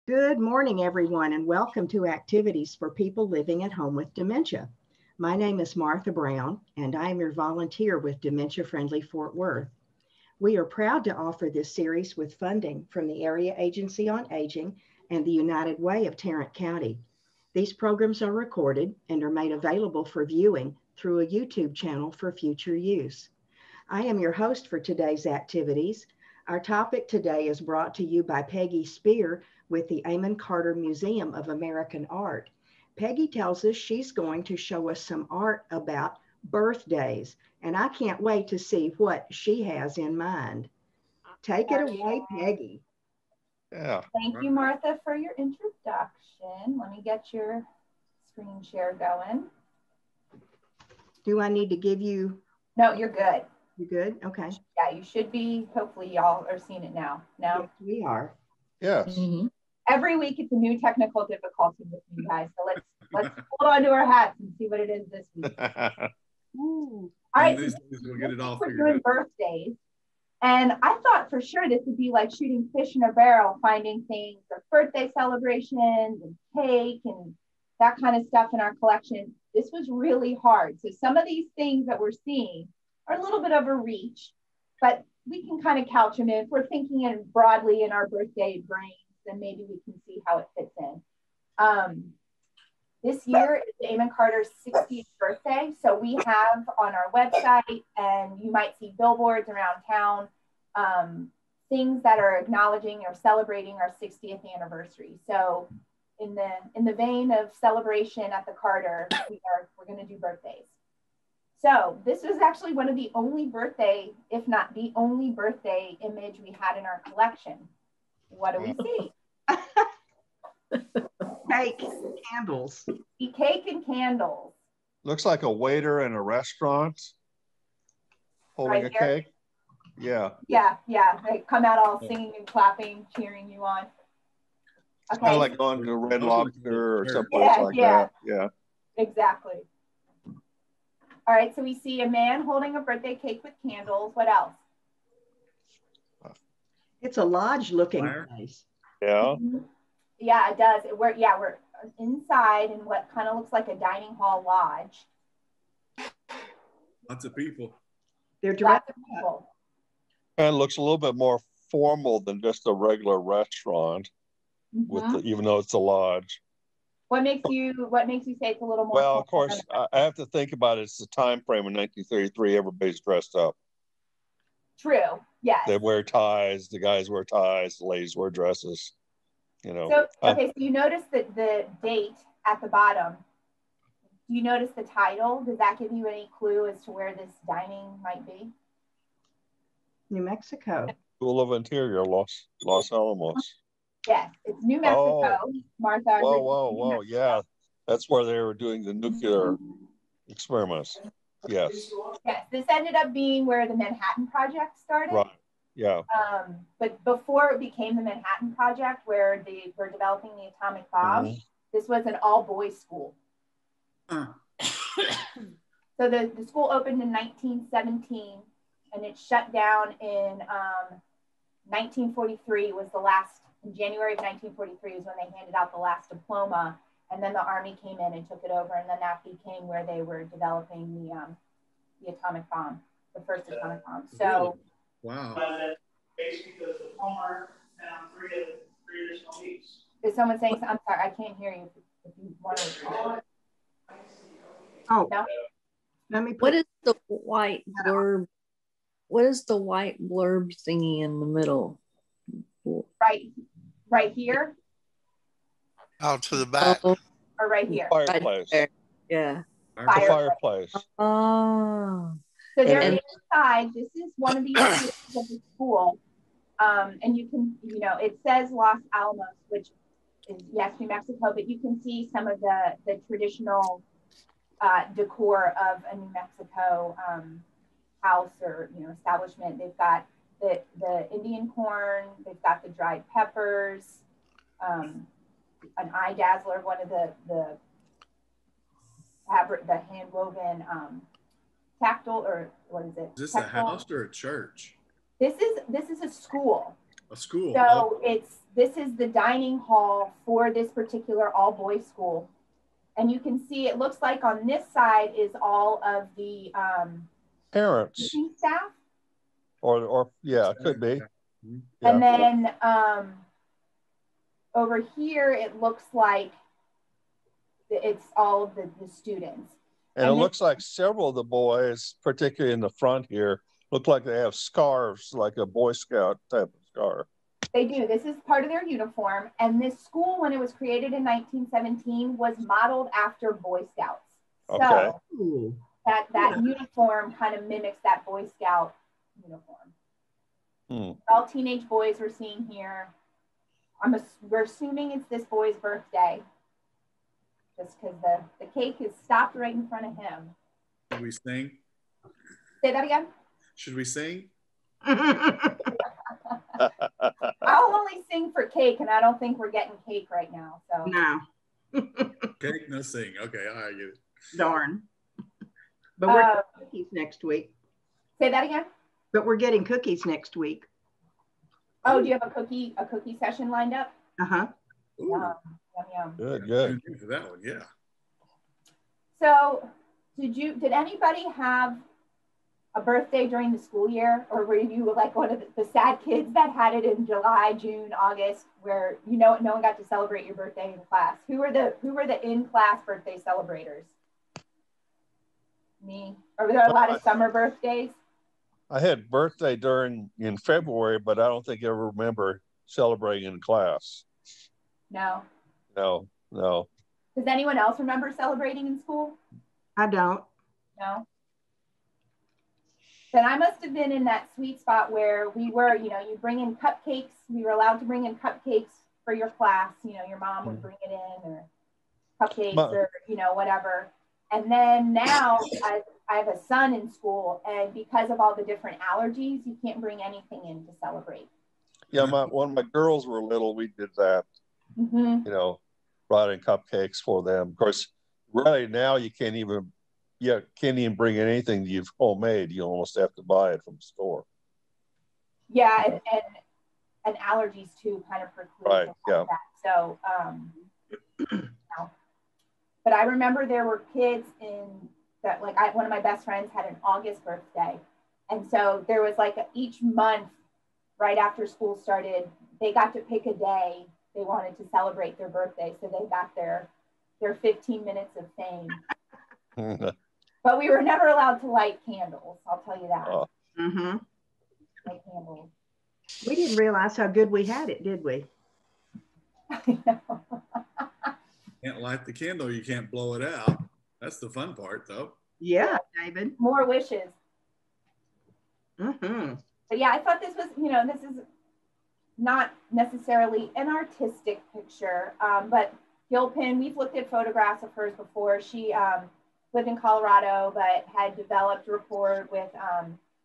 Good morning, everyone, and welcome to Activities for People Living at Home with Dementia. My name is Martha Brown, and I am your volunteer with Dementia Friendly Fort Worth. We are proud to offer this series with funding from the Area Agency on Aging and the United Way of Tarrant County. These programs are recorded and are made available for viewing through a YouTube channel for future use. I am your host for today's activities. Our topic today is brought to you by Peggy Spear with the Amon Carter Museum of American Art. Peggy tells us she's going to show us some art about birthdays, and I can't wait to see what she has in mind. Take it away, Peggy. Yeah. Thank you, Martha, for your introduction. Let me get your screen share going. Do I need to give you? No, you're good. You're good? Okay. Yeah, you should be. Hopefully y'all are seeing it now. No? Yes, we are. Yes. Every week it's a new technical difficulty with you guys. So let's hold on to our hats and see what it is this week. All right, so we'll get it all we're figured doing out. birthdays. And I thought for sure this would be like shooting fish in a barrel, finding things like birthday celebrations and cake and that kind of stuff in our collection. This was really hard. So some of these things that we're seeing are a little bit of a reach, but we can kind of couch them in. If we're thinking in broadly in our birthday brains, then maybe we can see how it fits in. This year is Amon Carter's 60th birthday. So we have on our website, and you might see billboards around town, things that are acknowledging or celebrating our 60th anniversary. So in the vein of celebration at the Carter, we're going to do birthdays. So this was actually one of the only birthday, if not the only birthday image we had in our collection. What do we see? Cake, candles. Cake and candles. Looks like a waiter in a restaurant holding Right a cake. Yeah. Yeah. They come out all singing and clapping, cheering you on. Okay. Kind of like going to Red Lobster or someplace like that. Yeah. Exactly. All right, so we see a man holding a birthday cake with candles. What else? It's a lodge looking place. Yeah. Yeah, it does. We're inside in what kind of looks like a dining hall lodge. Lots of people. They're Lots of people. And it looks a little bit more formal than just a regular restaurant, even though it's a lodge. What makes you say it's a little more? Well, of course, I have to think about it. It's the time frame in 1933. Everybody's dressed up. True. Yes. They wear ties. The guys wear ties. The ladies wear dresses. You know. So okay, so you notice that the date at the bottom. Do you notice the title? Does that give you any clue as to where this dining might be? New Mexico. School of Interior, Los Alamos. Yes, it's New Mexico. Oh. Martha. Whoa. Yeah. That's where they were doing the nuclear experiments. Yes. Yes, this ended up being where the Manhattan Project started. Right. Yeah. But before it became the Manhattan Project, where they were developing the atomic bomb, this was an all-boys school. So the school opened in 1917, and it shut down in 1943 was the last. In January of 1943 was when they handed out the last diploma, and then the Army came in and took it over, and then that became where they were developing the atomic bomb, the first atomic bomb. So, wow. Because the homework found three additional weeks. Is someone saying? I'm sorry, I can't hear you. If you want to. Oh, no. Let me. What is the white blurb? What is the white blurb thingy in the middle? Right here. Out to the back. Or right here. Fireplace. Right yeah. The fireplace. Oh. So they're inside. This is one of the areas of the school. And you can, it says Los Alamos, which is, yes, New Mexico, but you can see some of the traditional decor of a New Mexico house or, establishment. They've got the Indian corn, they've got the dried peppers, an eye dazzler, one of the hand woven tactile, or what is it? Is this a house or a church? This is a school. A school. So it's this is the dining hall for this particular all-boys school. And you can see, it looks like on this side is all of the parents staff. Or yeah, it could be. Yeah. Yeah. And then over here, it looks like it's all of the students. And it looks like several of the boys, particularly in the front here, look like they have scarves, like a Boy Scout type of scarf. They do. This is part of their uniform. And this school, when it was created in 1917, was modeled after Boy Scouts. Okay. So that uniform kind of mimics that Boy Scout uniform. All teenage boys we're seeing here. We're assuming it's this boy's birthday, just because the cake is stopped right in front of him. Should we sing? Say that again? Should we sing? I'll only sing for cake, and I don't think we're getting cake right now. So no. Cake, no sing. Okay, I get it. Darn. But we're getting cookies next week. Say that again? But we're getting cookies next week. Oh, do you have a cookie session lined up? Uh-huh. Yum, yum. Good. For that one, yeah. So did anybody have a birthday during the school year, or were you like one of the sad kids that had it in July, June, August, where no one got to celebrate your birthday in class? Who were the in-class birthday celebrators? Me. Or were there a lot of summer birthdays? I had birthday in February, but I don't think I ever remember celebrating in class. No. Does anyone else remember celebrating in school? I don't. No. Then I must have been in that sweet spot where we were, you bring in cupcakes. We were allowed to bring in cupcakes for your class. Your mom would bring it in, or cupcakes, or, whatever. And then now I have a son in school, and because of all the different allergies, you can't bring anything in to celebrate. Yeah, when my girls were little, we did that. Brought in cupcakes for them. Of course, really now you can't even bring anything you've homemade. You almost have to buy it from the store. Yeah, and allergies too kind of preclude. Right. Yeah. That. So, but I remember there were kids one of my best friends had an August birthday, and so there was each month right after school started, they got to pick a day they wanted to celebrate their birthday, so they got their 15 minutes of fame. But we were never allowed to light candles, I'll tell you that. Light candles. We didn't realize how good we had it, did we? I know. Can't light the candle, you can't blow it out. That's the fun part, though. Yeah, David. More wishes. But yeah, I thought this was, this is not necessarily an artistic picture, but Gilpin, we've looked at photographs of hers before. She lived in Colorado, but had developed rapport with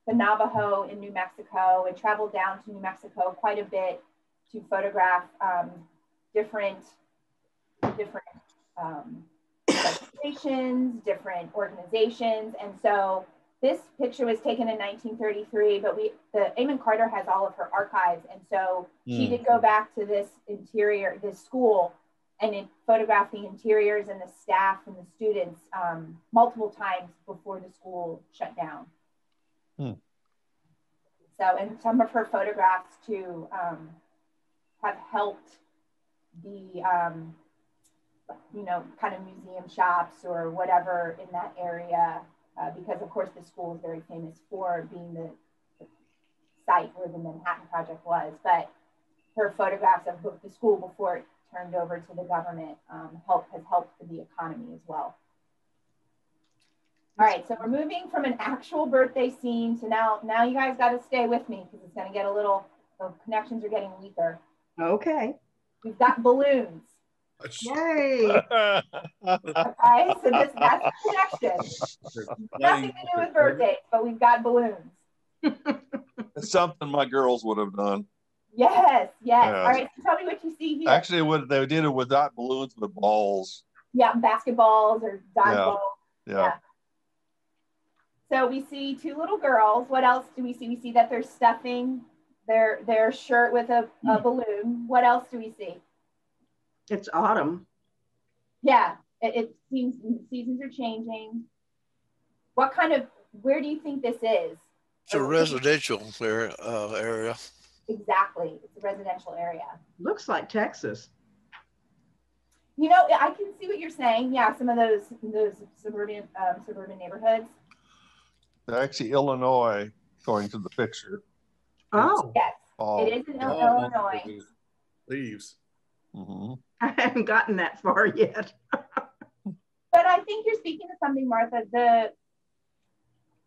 the Navajo in New Mexico, and traveled down to New Mexico quite a bit to photograph different stations, different organizations. And so this picture was taken in 1933, but Amon Carter has all of her archives. And so she did go back to this school, and photographed the interiors and the staff and the students multiple times before the school shut down. So, and some of her photographs too have helped the kind of museum shops or whatever in that area, because of course the school is very famous for being the site where the Manhattan Project was. But her photographs of the school before it turned over to the government has helped the economy as well. All right, so we're moving from an actual birthday scene to now you guys got to stay with me, because it's going to get the connections are getting weaker. Okay. We've got balloons. Yay. Okay, so that's the connection. Nothing to do with birthdays, but we've got balloons. It's something my girls would have done. Yes. All right, so tell me what you see here. Actually, they did it without balloons, with balls. Yeah, basketballs or dodgeball. Yeah. So we see two little girls. What else do we see? We see that there's stuffing their shirt with a balloon. What else do we see? It's autumn. Yeah, it seems the seasons are changing. Where do you think this is? It's a residential area. Exactly, it's a residential area. Looks like Texas. You know, I can see what you're saying. Yeah, some of those suburban neighborhoods. Actually, Illinois, according to the picture. Oh, Yes, Oh, it is in yeah. Illinois. Leaves. Mm-hmm. I haven't gotten that far yet. But I think you're speaking to something, Martha.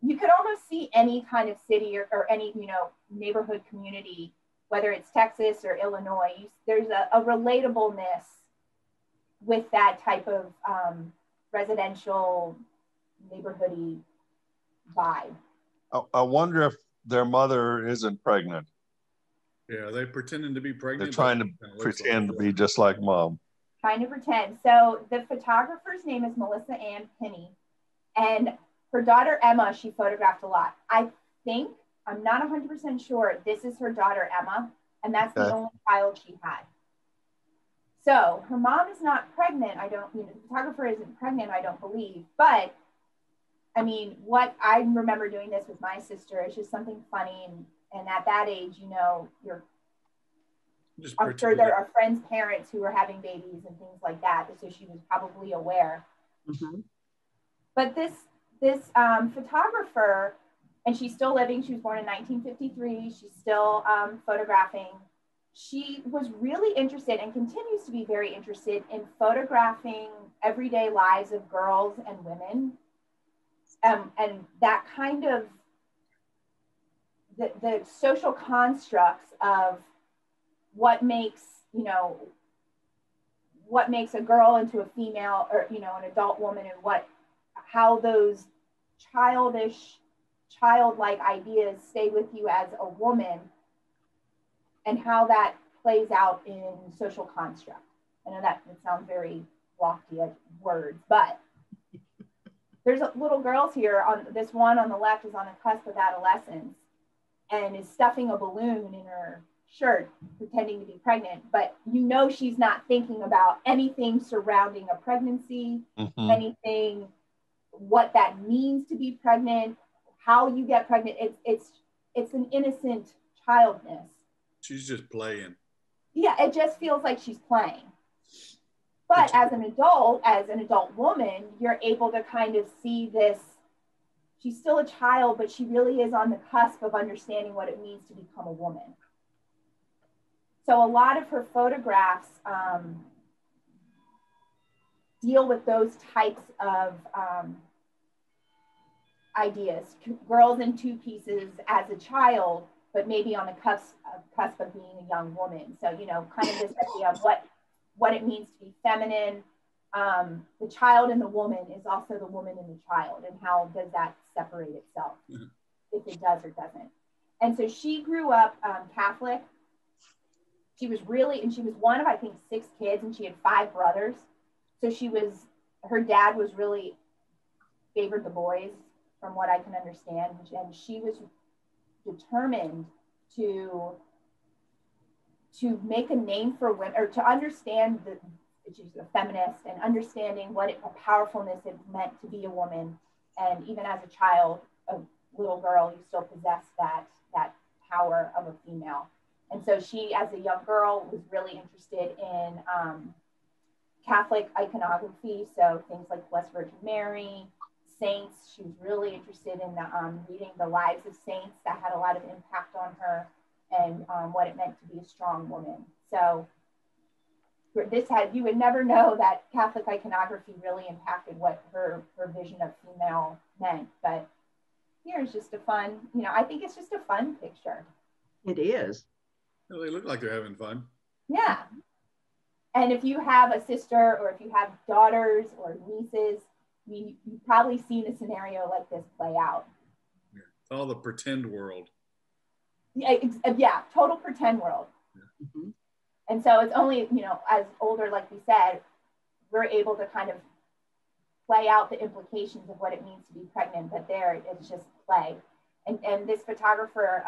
You could almost see any kind of city or any, neighborhood community, whether it's Texas or Illinois. There's a relatableness with that type of residential neighborhoody vibe. I wonder if their mother isn't pregnant. Yeah, they're pretending to be pregnant. They're trying to pretend to be just like mom. Trying to pretend. So the photographer's name is Melissa Ann Pinney, and her daughter Emma, she photographed a lot. I think, I'm not 100% sure, this is her daughter Emma, and that's the only child she had. So her mom is not pregnant. The photographer isn't pregnant, I don't believe. But I mean, what I remember doing this with my sister, it's just something funny. And at that age, I'm sure there are friends' parents who were having babies and things like that. So she was probably aware. Mm-hmm. But this photographer, and she's still living. She was born in 1953. She's still photographing. She was really interested and continues to be very interested in photographing everyday lives of girls and women. And that kind of the social constructs of what makes a girl into a female or an adult woman, and how those childlike ideas stay with you as a woman, and how that plays out in social construct. I know that sounds very lofty words, but there's little girls here. This one on the left is on the cusp of adolescence and is stuffing a balloon in her shirt, pretending to be pregnant. But she's not thinking about anything surrounding a pregnancy, anything, what that means to be pregnant, how you get pregnant. It's an innocent childness. She's just playing. Yeah, it just feels like she's playing. But as an adult woman, you're able to kind of see this. She's still a child, but she really is on the cusp of understanding what it means to become a woman. So a lot of her photographs deal with those types of ideas. Girls in two pieces as a child, but maybe on the cusp of being a young woman. So, kind of this idea of what it means to be feminine. The child and the woman is also the woman and the child, and how does that separate itself, if it does or doesn't. And so she grew up Catholic. She was one of, I think, 6 kids, and she had 5 brothers. So her dad was really favored the boys, from what I can understand. And she was determined to make a name for women, or to understand she's a feminist, and understanding what a powerfulness it meant to be a woman. And even as a child, a little girl, you still possess that power of a female. And so she, as a young girl, was really interested in Catholic iconography. So things like Blessed Virgin Mary, saints. She was really interested in reading the lives of saints. That had a lot of impact on her, and what it meant to be a strong woman. So you would never know that Catholic iconography really impacted what her vision of female meant. But here's just a fun, I think it's just a fun picture. It is. Well, they look like they're having fun. Yeah. And if you have a sister, or if you have daughters or nieces, you've probably seen a scenario like this play out. Yeah. It's all the pretend world. Yeah, total pretend world. Yeah. Mm-hmm. And so it's only, as older, like we said, we're able to kind of play out the implications of what it means to be pregnant, but there it's just play. And this photographer,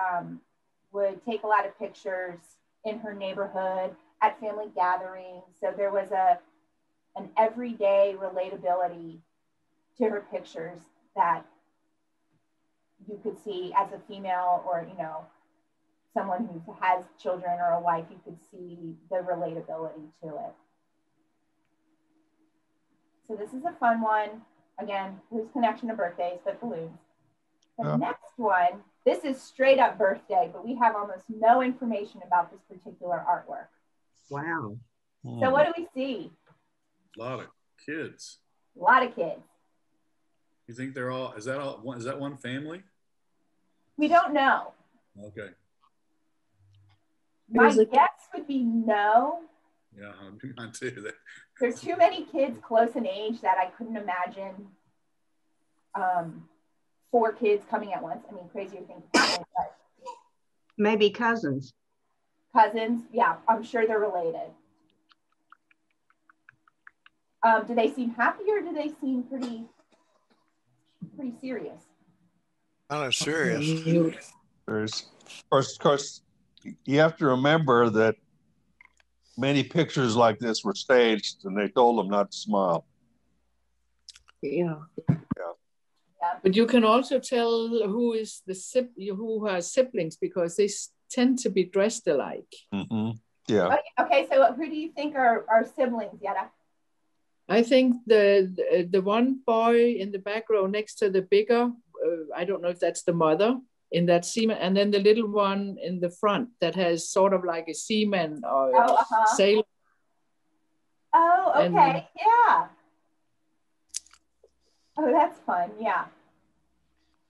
would take a lot of pictures in her neighborhood at family gatherings. So there was an everyday relatability to her pictures that you could see as a female, or, you know, someone who has children or a wife, you could see the relatability to it. So this is a fun one. Again, loose connection to birthdays, but balloons. The next one, this is straight up birthday, but we have almost no information about this particular artwork. Wow. So what do we see? A lot of kids. A lot of kids. You think they're all, is that one family? We don't know. Okay. My guess would be no. Yeah, I'm not too. There's too many kids close in age that I couldn't imagine 4 kids coming at once. I mean, crazier things happen, but maybe cousins. Cousins, yeah, I'm sure they're related. Do they seem happy, or do they seem pretty serious? Kind of serious. Of course, you have to remember that many pictures like this were staged, and they told them not to smile. Yeah. Yeah. But you can also tell who is who has siblings, because they tend to be dressed alike. Mm-hmm. Yeah. Okay, so who do you think are siblings, Yetta? I think the one boy in the back row next to the bigger, I don't know if that's the mother in that seaman, and then the little one in the front that has sort of like a seaman or sailor. Oh, okay, yeah. Oh, that's fun, yeah.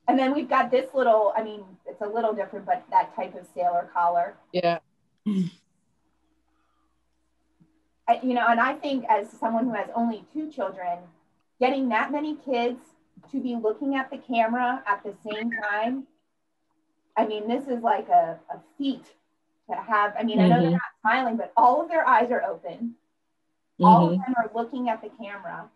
And then we've got this little, I mean, it's a little different, but that type of sailor collar. Yeah. You know, and I think as someone who has only 2 children, getting that many kids to be looking at the camera at the same time, I mean, this is like a feat to have. I mean, I know they're not smiling, but all of their eyes are open. All of them are looking at the camera.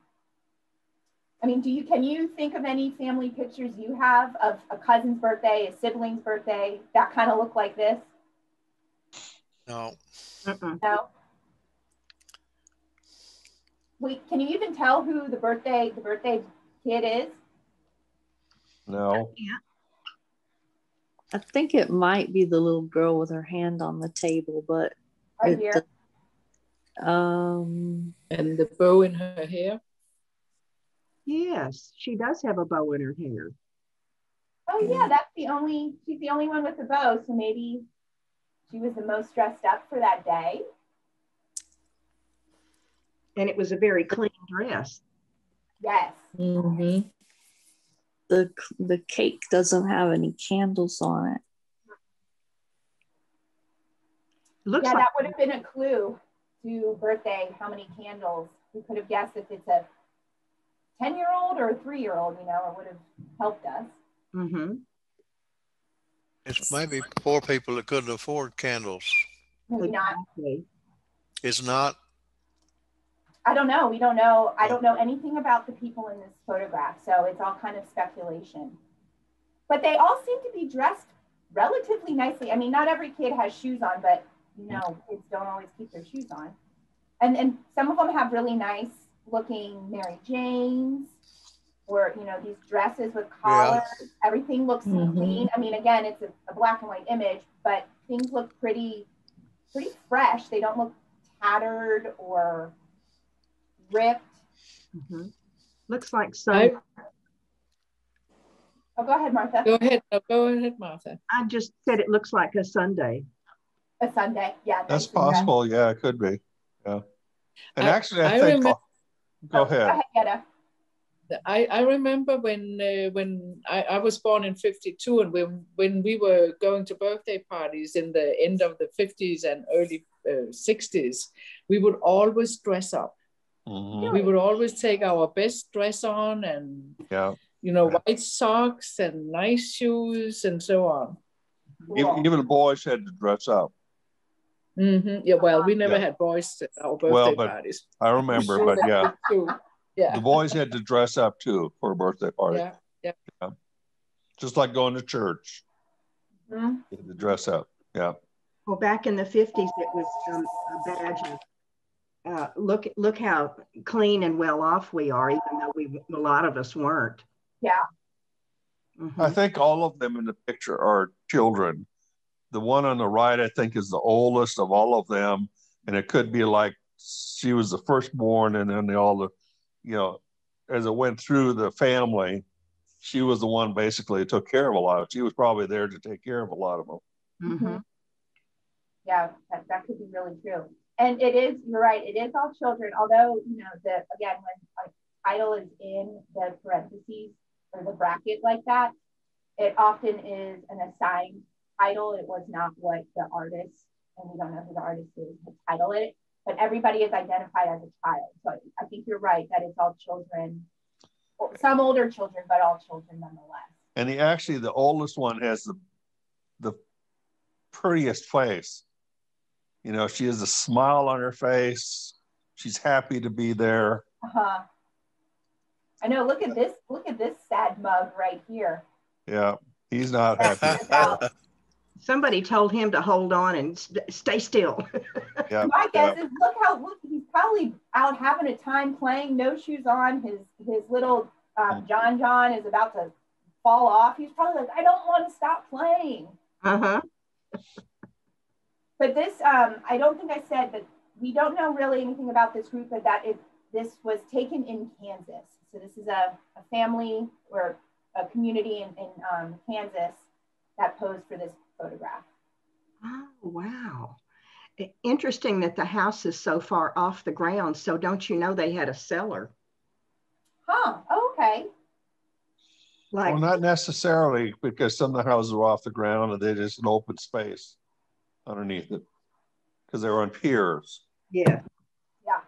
I mean, can you think of any family pictures you have of a cousin's birthday, a sibling's birthday, that kind of look like this? No. No? Wait, can you even tell who the birthday kid is? No. Yeah. I think it might be the little girl with her hand on the table, but right here. And the bow in her hair. Yes, she does have a bow in her hair. Oh yeah, she's the only one with the bow, so maybe she was the most dressed up for that day. And it was a very clean dress. Yes. The cake doesn't have any candles on it. Looks yeah, like that would have been a clue to birthday, how many candles. We could have guessed if it's a 10-year-old or a 3-year-old, you know, it would have helped us. It's maybe poor people that couldn't afford candles. Maybe not. It's not. I don't know. We don't know. I don't know anything about the people in this photograph, so it's all kind of speculation. But they all seem to be dressed relatively nicely. I mean, not every kid has shoes on, but you know, kids don't always keep their shoes on. And some of them have really nice looking Mary Janes, or you know, these dresses with collars. Yeah. Everything looks clean. I mean, again, it's a black and white image, but things look pretty fresh. They don't look tattered or ripped. Looks like Sunday. Oh, go ahead, Martha. Go ahead, Martha. I just said it looks like a Sunday. A Sunday, yeah. That's possible. Yeah, it could be. Yeah. And actually, I think. Remember, go ahead. Go ahead, I remember when I was born in 52, and when we were going to birthday parties in the end of the 50s and early 60s, we would always dress up. We would always take our best dress on, and you know, white socks and nice shoes and so on. Even the boys had to dress up. Yeah, well, we never had boys at our birthday parties. I remember, but the boys had to dress up too for a birthday party. Yeah. Just like going to church. They had to dress up. Yeah. Well, back in the 50s, it was a badge of look how clean and well off we are, even though a lot of us weren't. Yeah. I think all of them in the picture are children. The one on the right, I think, is the oldest of all of them, and it could be like she was the firstborn, and then as it went through the family, she was the one basically who took care of a lot of. She was probably there to take care of a lot of them. Mm-hmm. Yeah, that could be really true. And it is, you're right, it is all children, although, again, when a title is in the parentheses or the bracket like that, it often is an assigned title. It was not what the artist, and we don't know who the artist is, to title it, but everybody is identified as a child. So I think you're right that it's all children, some older children, but all children nonetheless. And the oldest one has the prettiest face. She has a smile on her face. She's happy to be there. Uh-huh. I know. Look at this sad mug right here. Yeah, he's not happy. Somebody told him to hold on and stay still. Yeah. My guess is look, he's probably out having a time playing, no shoes on. His little John is about to fall off. He's probably like, I don't want to stop playing. Uh-huh. But this, I don't think I said, but we don't know really anything about this group, but this was taken in Kansas. So this is a family or a community in Kansas that posed for this photograph. Oh, wow. Interesting that the house is so far off the ground. So don't you know they had a cellar? Huh, okay. Well, not necessarily, because some of the houses are off the ground and they're just an open space underneath it because they're on piers. Yeah. Yeah.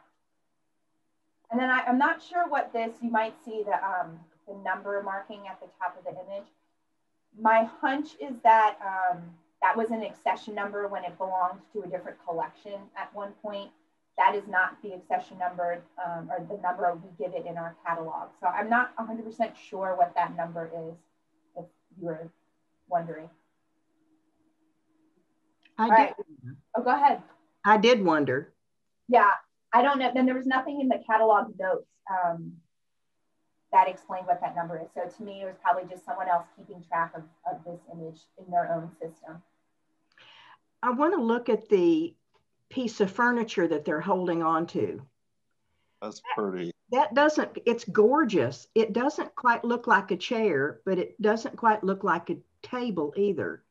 And then I'm not sure what this, you might see the number marking at the top of the image. My hunch is that that was an accession number when it belonged to a different collection at one point. That is not the accession number or the number we give it in our catalog. So I'm not 100% sure what that number is, if you were wondering. Oh, go ahead. I did wonder. Yeah, I don't know. Then there was nothing in the catalog notes that explained what that number is. So to me, it was probably just someone else keeping track of this image in their own system. I want to look at the piece of furniture that they're holding on to. That's pretty. It's gorgeous. It doesn't quite look like a chair, but it doesn't quite look like a table either.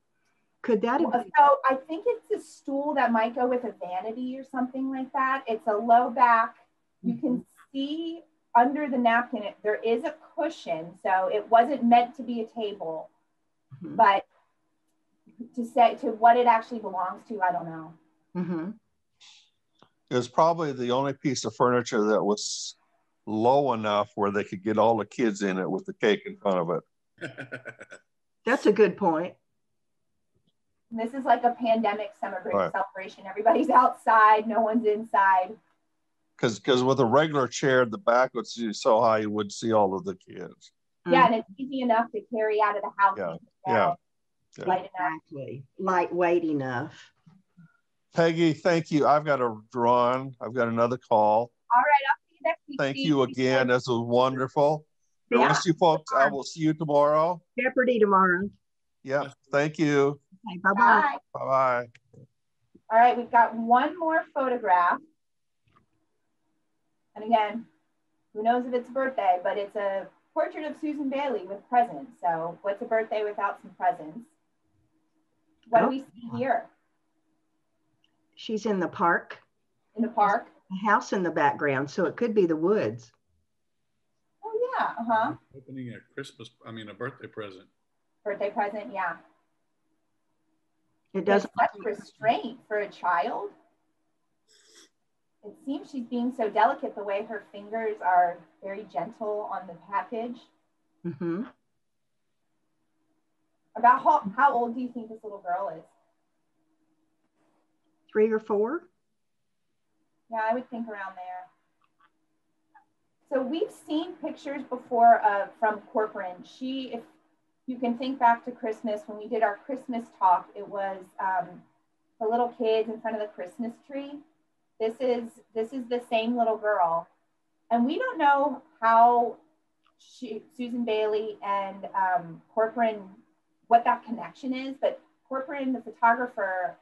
Could that have been? So I think it's a stool that might go with a vanity or something like that. It's a low back. You can see under the napkin, there is a cushion. So it wasn't meant to be a table, but to what it actually belongs to, I don't know. Mm-hmm. It was probably the only piece of furniture that was low enough where they could get all the kids in it with the cake in front of it. That's a good point. And this is like a pandemic celebration. Everybody's outside, no one's inside. Because with a regular chair, the back would see so high you would see all of the kids. Yeah, and it's easy enough to carry out of the house. Yeah. Exactly. Lightweight enough. Peggy, thank you. I've got to run. I've got another call. All right, I'll see you next week. Thank you again. This was wonderful. The rest of you folks, I will see you tomorrow. Jeopardy tomorrow. Yeah. Thank you. Okay, bye-bye. Bye-bye. All right, we've got one more photograph. And again, who knows if it's a birthday, but it's a portrait of Susan Bailey with presents. So what's a birthday without some presents? What do we see here? She's in the park. In the park? A house in the background, so it could be the woods. Oh yeah, uh-huh. Opening a birthday present. Birthday present, yeah. It doesn't. Such restraint for a child. It seems she's being so delicate the way her fingers are very gentle on the package. Mm-hmm. About how old do you think this little girl is? 3 or 4? Yeah, I would think around there. So we've seen pictures before from Corcoran. you can think back to Christmas when we did our Christmas talk. It was the little kids in front of the Christmas tree. This is the same little girl, and we don't know how Susan Bailey and Corcoran, what that connection is, but Corcoran, the photographer,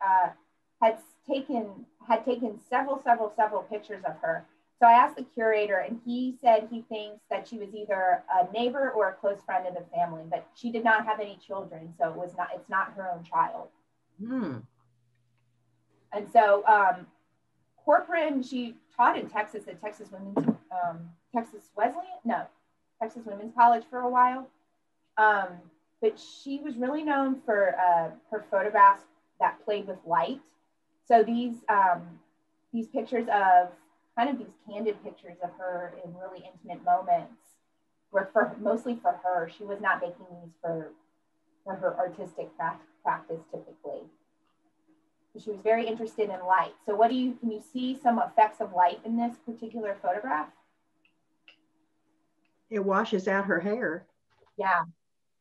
had taken several pictures of her. So I asked the curator, and he said he thinks that she was either a neighbor or a close friend of the family, but she did not have any children, so it's not her own child. And so Corcoran, she taught in Texas at Texas Women's College for a while, but she was really known for her photographs that played with light. So these pictures of kind of these candid pictures of her in really intimate moments were mostly for her. She was not making these for her artistic practice typically. She was very interested in light. So can you see some effects of light in this particular photograph? It washes out her hair. Yeah.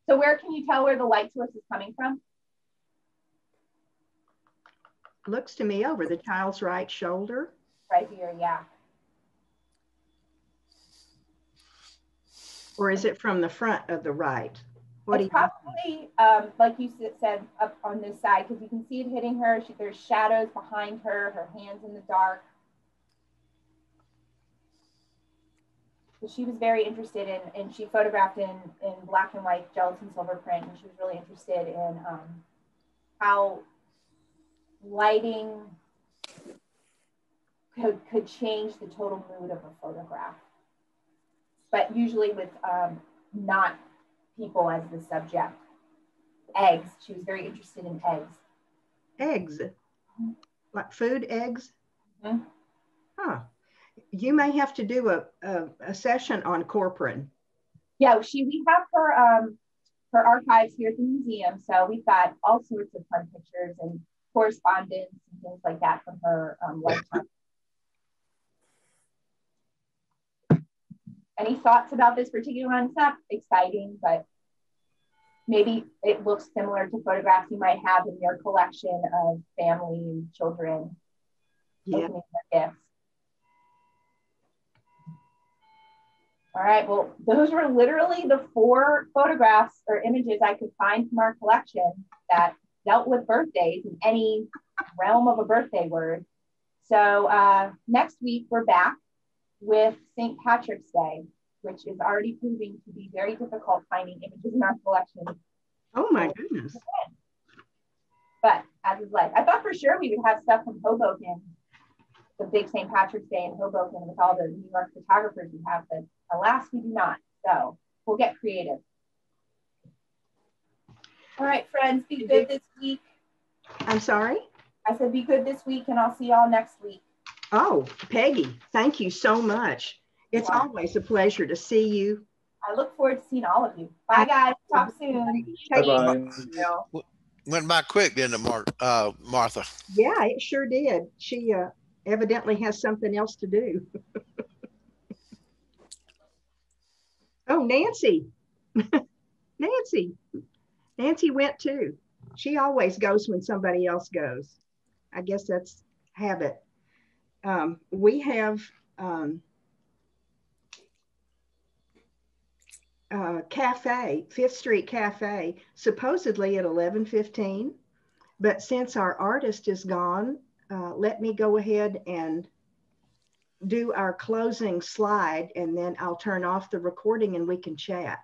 So where can you tell where the light source is coming from? Looks to me over the child's right shoulder. Right here, yeah. Or is it from the front of the right? It's probably, like you said, up on this side, because you can see it hitting her. There's shadows behind her, her hands in the dark. So she was very interested in, and she photographed in black and white gelatin silver print, and she was really interested in how lighting could change the total mood of a photograph, but usually with not people as the subject. Eggs. She was very interested in eggs. Eggs? Like food eggs? Mm-hmm. Huh. You may have to do a session on Corcoran. Yeah, we have her archives here at the museum, so we've got all sorts of fun pictures and correspondence and things like that from her lifetime. Any thoughts about this particular one? It's not exciting, but maybe it looks similar to photographs you might have in your collection of family and children opening their gifts. All right, well, those were literally the 4 photographs or images I could find from our collection that dealt with birthdays in any realm of a birthday word. So next week, we're back with St. Patrick's Day, which is already proving to be very difficult finding images in our collection. Oh my goodness. But as is life, I thought for sure we would have stuff from Hoboken, the big St. Patrick's Day in Hoboken with all the New York photographers we have, but alas, we do not. So we'll get creative. All right, friends, be good this week. I'm sorry? I said be good this week, and I'll see y'all next week. Oh, Peggy, thank you so much. It's always a pleasure to see you. I look forward to seeing all of you. Bye, guys. Talk soon. Bye-bye. Went by quick, didn't it, Martha? Yeah, it sure did. She evidently has something else to do. Oh, Nancy. Nancy went too. She always goes when somebody else goes. I guess that's habit. We have cafe, 5th Street Cafe, supposedly at 11:15. But since our artist is gone, let me go ahead and do our closing slide, and then I'll turn off the recording and we can chat.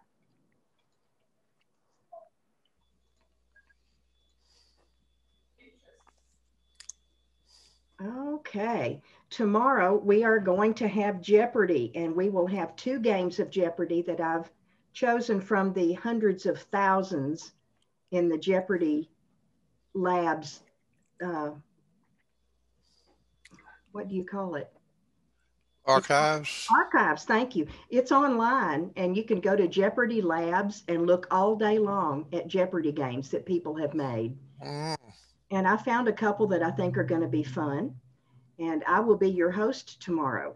Okay, tomorrow we are going to have Jeopardy, and we will have 2 games of Jeopardy that I've chosen from the hundreds of thousands in the Jeopardy labs. What do you call it? Archives. Archives, thank you. It's online, and you can go to Jeopardy Labs and look all day long at Jeopardy games that people have made. And I found a couple that I think are going to be fun, and I will be your host tomorrow.